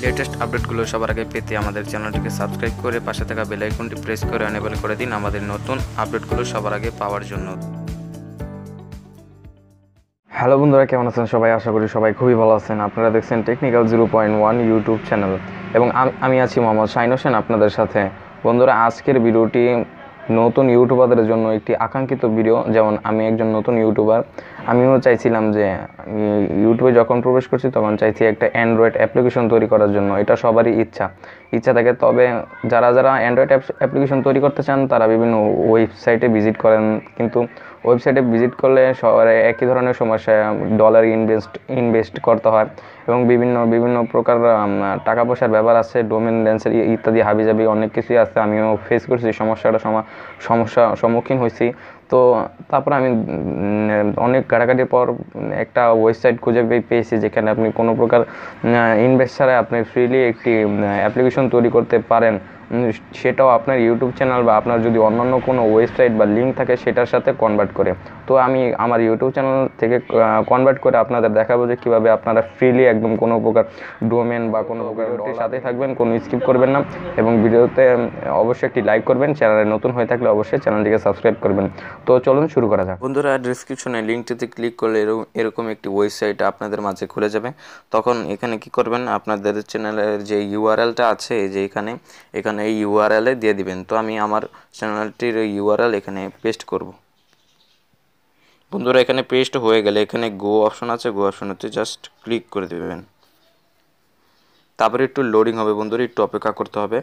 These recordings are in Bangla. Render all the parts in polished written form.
লেটেস্ট আপডেটগুলো সবার আগে পেতে আমাদের চ্যানেলটিকে সাবস্ক্রাইব করে পাশে থাকা বেল আইকনটি প্রেস করে এনেবল করে দিন আমাদের নতুন আপডেটগুলো সবার আগে পাওয়ার জন্য। হ্যালো বন্ধুরা, কেমন আছেন সবাই? আশা করি সবাই খুবই ভালো আছেন। আপনারা দেখছেন টেকনিক্যাল 0.1 ইউটিউব চ্যানেল এবং আমি আছি মোহাম্মদ শাহিন হোসেন আপনাদের সাথে। বন্ধুরা, আজকের ভিডিওটি নতুন ইউটিউবারদের জন্য একটি আকাঙ্ক্ষিত ভিডিও। যেমন আমি একজন নতুন ইউটিউবার, আমিও চাইছিলাম যে ইউটিউবে যখন প্রবেশ করছি তখন চাইছি একটা অ্যান্ড্রয়েড অ্যাপ্লিকেশন তৈরি করার জন্য। এটা সবারই ইচ্ছা থাকে। তবে যারা অ্যান্ড্রয়েড অ্যাপ্লিকেশন তৈরি করতে চান তারা বিভিন্ন ওয়েবসাইটে ভিজিট করেন, কিন্তু ওয়েবসাইটে ভিজিট করলে সবাই একই ধরনের সমস্যা, ডলার ইনভেস্ট করতে হয় এবং বিভিন্ন প্রকার টাকা পয়সার ব্যাপার আছে, ডোমেন লেন্সের ইত্যাদি হাবিজাবি অনেক কিছুই আছে। আমিও ফেস করছি, সমস্যার সম্মুখীন হয়েছি। তো তারপর আমি অনেক ঘাটাঘাটির পর একটা ওয়েবসাইট খুঁজে পেয়েছি যেখানে আপনি কোনো প্রকার ইনভেস্ট ছাড়াই আপনি ফ্রিলি একটি অ্যাপ্লিকেশন তৈরি করতে পারেন, সেটাও আপনার ইউটিউব চ্যানেল বা আপনার যদি অন্যান্য কোনো ওয়েবসাইট বা লিঙ্ক থাকে সেটার সাথে কনভার্ট করে। তো আমি আমার ইউটিউব চ্যানেল থেকে কনভার্ট করে আপনাদের দেখাবো যে কীভাবে আপনারা ফ্রিলি একদম কোনো প্রকার ডোমেন বা কোনো প্রকার সাথে থাকবেন, কোনো স্কিপ করবেন না এবং ভিডিওতে অবশ্যই একটি লাইক করবেন। চ্যানেলে নতুন হয়ে থাকলে অবশ্যই চ্যানেলটিকে সাবস্ক্রাইব করবেন। তো চলুন শুরু করা যাক। বন্ধুরা, ডিসক্রিপশনে লিঙ্কটিতে ক্লিক করলে এরকম একটি ওয়েবসাইট আপনাদের মাঝে খুলে যাবে। তখন এখানে কি করবেন, আপনাদের চ্যানেলের যে ইউআরএলটা আছে যে এখানে এই ইউআরএলে দিয়ে দিবেন। তো আমি আমার চ্যানেলটির ইউআরএল এখানে পেস্ট করব। বন্ধুরা, এখানে পেস্ট হয়ে গেলে এখানে গো অপশন আছে, গো অপশনেতে জাস্ট ক্লিক করে দেবেন। তারপরে একটু লোডিং হবে বন্ধুরা, একটু অপেক্ষা করতে হবে।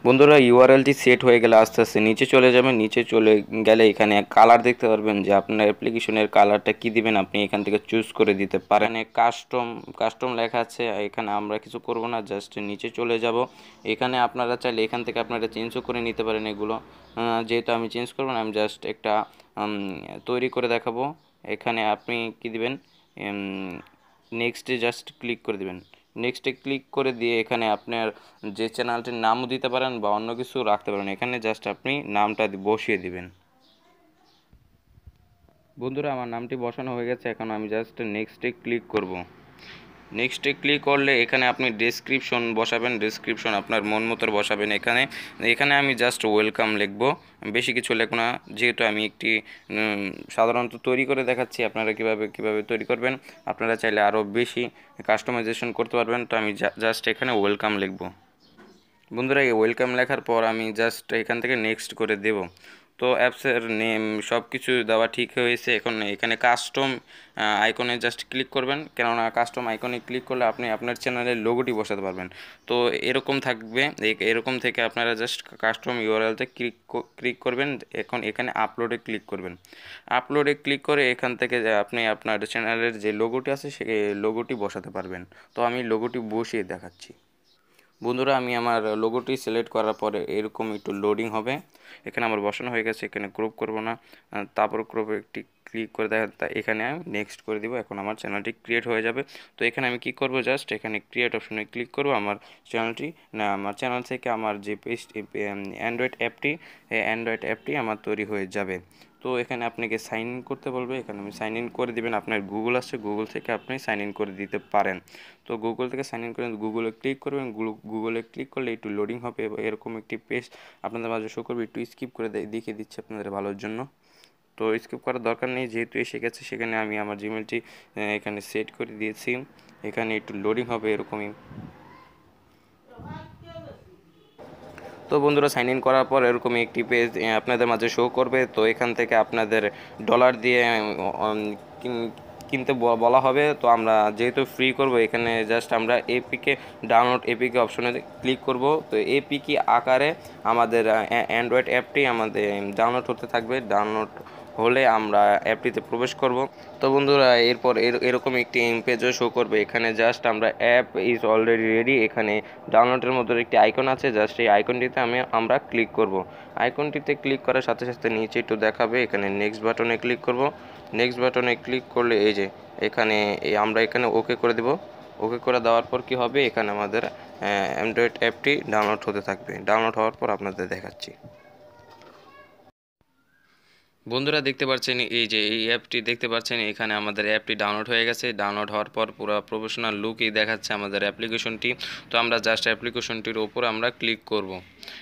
বন্ধুরা, ইউআরএলটি সেট হয়ে গেলে আস্তে আস্তে নিচে চলে যাবেন। নিচে চলে গেলে এখানে কালার দেখতে পারবেন যে আপনার অ্যাপ্লিকেশনের কালারটা কি দিবেন, আপনি এখান থেকে চুজ করে দিতে পারেন। কাস্টম লেখা আছে, এখানে আমরা কিছু করব না, জাস্ট নিচে চলে যাব। এখানে আপনারা চাইলে এখান থেকে আপনারা চেঞ্জও করে নিতে পারেন এগুলো। যেহেতু আমি চেঞ্জ করব না, আমি জাস্ট একটা তৈরি করে দেখাবো। এখানে আপনি কি দিবেন, নেক্সটে জাস্ট ক্লিক করে দিবেন। নেক্সটে ক্লিক করে দিয়ে এখানে আপনার যে চ্যানেলটির নামও দিতে পারেন বা অন্য কিছু রাখতে পারেন। এখানে জাস্ট আপনি নামটা বসিয়ে দিবেন। বন্ধুরা, আমার নামটি বসানো হয়ে গেছে। এখন আমি জাস্ট নেক্সটে ক্লিক করব। নেক্সটে ক্লিক করলে এখানে আপনি ডেসক্রিপশন বসাবেন, ডেসক্রিপশন আপনার মন মতো বসাবেন। এখানে আমি জাস্ট ওয়েলকাম লিখব, বেশি কিছু লিখব না, যেহেতু আমি একটি সাধারণত তৈরি করে দেখাচ্ছি। আপনারা কিভাবে তৈরি করবেন, আপনারা চাইলে আরও বেশি কাস্টমাইজেশন করতে পারবেন। তো আমি জাস্ট এখানে ওয়েলকাম লিখব। বন্ধুরা, এই ওয়েলকাম লেখার পর আমি জাস্ট এখান থেকে নেক্সট করে দেব। তো অ্যাপসের নেম সব কিছু দেওয়া ঠিক হয়েছে। এখন এখানে কাস্টম আইকনে জাস্ট ক্লিক করবেন, কেননা কাস্টম আইকনে ক্লিক করলে আপনি আপনার চ্যানেলের লোগোটি বসাতে পারবেন। তো এরকম থাকবে, এরকম থেকে আপনারা জাস্ট কাস্টম ইউআরএলতে ক্লিক করবেন। এখন এখানে আপলোডে ক্লিক করবেন। আপলোডে ক্লিক করে এখান থেকে আপনি আপনার চ্যানেলের যে লোগোটি আছে সেই লোগোটি বসাতে পারবেন। তো আমি লোগোটি বসিয়ে দেখাচ্ছি। বন্ধুরা, আমি আমার লোগোটি সিলেক্ট করার পরে এরকম একটু লোডিং হবে। এখানে আমার বসানো হয়ে গেছে, এখানে ক্রপ করব না, তারপর ক্রপে একটি ক্লিক করে এখানে আমি নেক্সট করে দিব। এখন আমার চ্যানেলটি ক্রিয়েট হয়ে যাবে। তো এখানে আমি কি করব, জাস্ট এখানে ক্রিয়েট অপশনে ক্লিক করব। আমার চ্যানেল থেকে আমার যে অ্যান্ড্রয়েড অ্যাপটি আমার তৈরি হয়ে যাবে। তো এখানে আপনাকে সাইন ইন করতে বলবে, এখানে আমি সাইন ইন করে দিবেন। আপনার গুগল আছে, গুগল থেকে আপনি সাইন ইন করে দিতে পারেন। তো গুগল থেকে সাইন ইন করে গুগলে ক্লিক করবেন। গুগলে ক্লিক করলে একটু লোডিং হবে, এরকম একটি পেজ আপনাদের মাঝে শো করবে। একটু স্কিপ করে দেখিয়ে দিচ্ছি আপনাদের ভালোর জন্য। তো স্কিপ করার দরকার নেই, যেহেতু এসে গেছে। সেখানে আমি আমার জিমেলটি এখানে সেট করে দিয়েছি। এখানে একটু লোডিং হবে এরকমই। তো বন্ধুরা, সাইন ইন করার পর এরকমই একটি পেজ আপনাদের মাঝে শো করবে। তো এখান থেকে আপনাদের ডলার দিয়ে কিনতে বলা হবে। তো আমরা যেহেতু ফ্রি করব, এখানে জাস্ট আমরা ডাউনলোড এপিকে অপশনে ক্লিক করব। তো এপিকে আকারে আমাদের অ্যান্ড্রয়েড অ্যাপটি আমাদের ডাউনলোড হতে থাকবে। ডাউনলোড হলে আমরা অ্যাপটিতে প্রবেশ করব। তো বন্ধুরা, এরপর এরকম একটি পেজও শো করবে। এখানে জাস্ট আমরা অ্যাপ ইজ অলরেডি রেডি, এখানে ডাউনলোডের মতো একটি আইকন আছে, জাস্ট এই আইকনটিতে আমরা ক্লিক করব। আইকনটিতে ক্লিক করার সাথে সাথে নিচে একটু দেখাবে, এখানে নেক্সট বাটনে ক্লিক করব। নেক্সট বাটনে ক্লিক করলে এই যে আমরা এখানে ওকে করে দেব। ওকে করে দেওয়ার পর কি হবে, এখানে আমাদের অ্যান্ড্রয়েড অ্যাপটি ডাউনলোড হতে থাকবে। ডাউনলোড হওয়ার পর আপনাদের দেখাচ্ছি। বন্ধুরা দেখতে পাচ্ছেন এই যে এই অ্যাপটি দেখতে পাচ্ছেন, এখানে আমাদের অ্যাপটি ডাউনলোড হয়ে গেছে। ডাউনলোড হওয়ার পর পুরো প্রফেশনাল লুকই দেখাচ্ছে আমাদের অ্যাপ্লিকেশনটি। তো আমরা জাস্ট অ্যাপ্লিকেশনটির ওপর আমরা ক্লিক করব।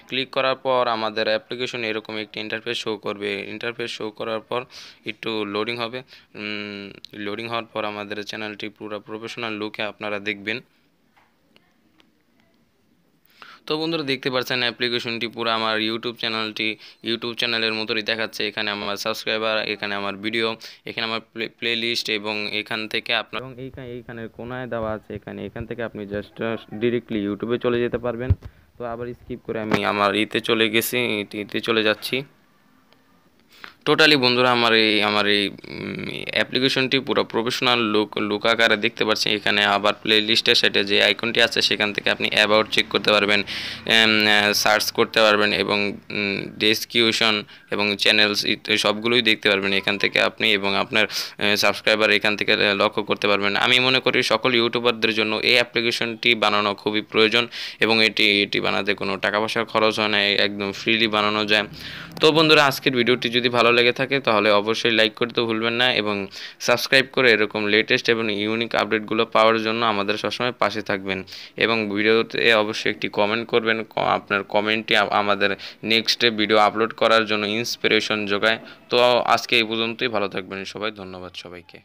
ক্লিক করার পর আমাদের অ্যাপ্লিকেশন এরকম একটি ইন্টারফেস শো করবে। ইন্টারফেস শো করার পর একটু লোডিং হবে। লোডিং হওয়ার পর আমাদের চ্যানেলটি পুরো প্রফেশনাল লুকে আপনারা দেখবেন। তো বন্ধুরা দেখতে পাচ্ছেন অ্যাপ্লিকেশনটি পুরো আমার ইউটিউব চ্যানেলের মতোই দেখাচ্ছে। এখানে আমার সাবস্ক্রাইবার, এখানে আমার ভিডিও, এখানে আমার প্লে লিস্ট, এবং এখান থেকে আপনার এবং এইখানের কোনায় দেওয়া আছে। এখান থেকে আপনি জাস্ট ডিরেক্টলি ইউটিউবে চলে যেতে পারবেন। তো আবার স্কিপ করে আমি আমার চলে গেছি, ইতে চলে যাচ্ছি। টোটালি বন্ধুরা আমার এই অ্যাপ্লিকেশনটি পুরো প্রফেশনাল লুক আকারে দেখতে পাচ্ছেন। এখানে আবার প্লে লিস্টের সাইডে যে আইকনটি আছে সেখান থেকে আপনি অ্যাবাউট চেক করতে পারবেন, সার্চ করতে পারবেন, এবং ডেসক্রিপশন এবং চ্যানেলস সবগুলোই দেখতে পারবেন এখান থেকে আপনি, এবং আপনার সাবস্ক্রাইবার এখান থেকে লক্ষ্য করতে পারবেন। আমি মনে করি সকল ইউটিউবারদের জন্য এই অ্যাপ্লিকেশনটি বানানো খুবই প্রয়োজন, এবং এটি বানাতে কোনো টাকা পয়সা খরচ হয় না, একদম ফ্রিলি বানানো যায়। তো বন্ধুরা আজকের ভিডিওটি যদি ভালো লেগে থাকে তাহলে অবশ্যই লাইক করতে ভুলবেন না, এবং সাবস্ক্রাইব করে এরকম লেটেস্ট এবং ইউনিক আপডেটগুলো পাওয়ার জন্য আমাদের সবসময় পাশে থাকবেন, এবং ভিডিওতে অবশ্যই একটি কমেন্ট করবেন। আপনার কমেন্টটি আমাদের নেক্সট ভিডিও আপলোড করার জন্য ইন্সপিরেশন যোগায়। তো আজকে এই পর্যন্তই, ভালো থাকবেন সবাই, ধন্যবাদ সবাইকে।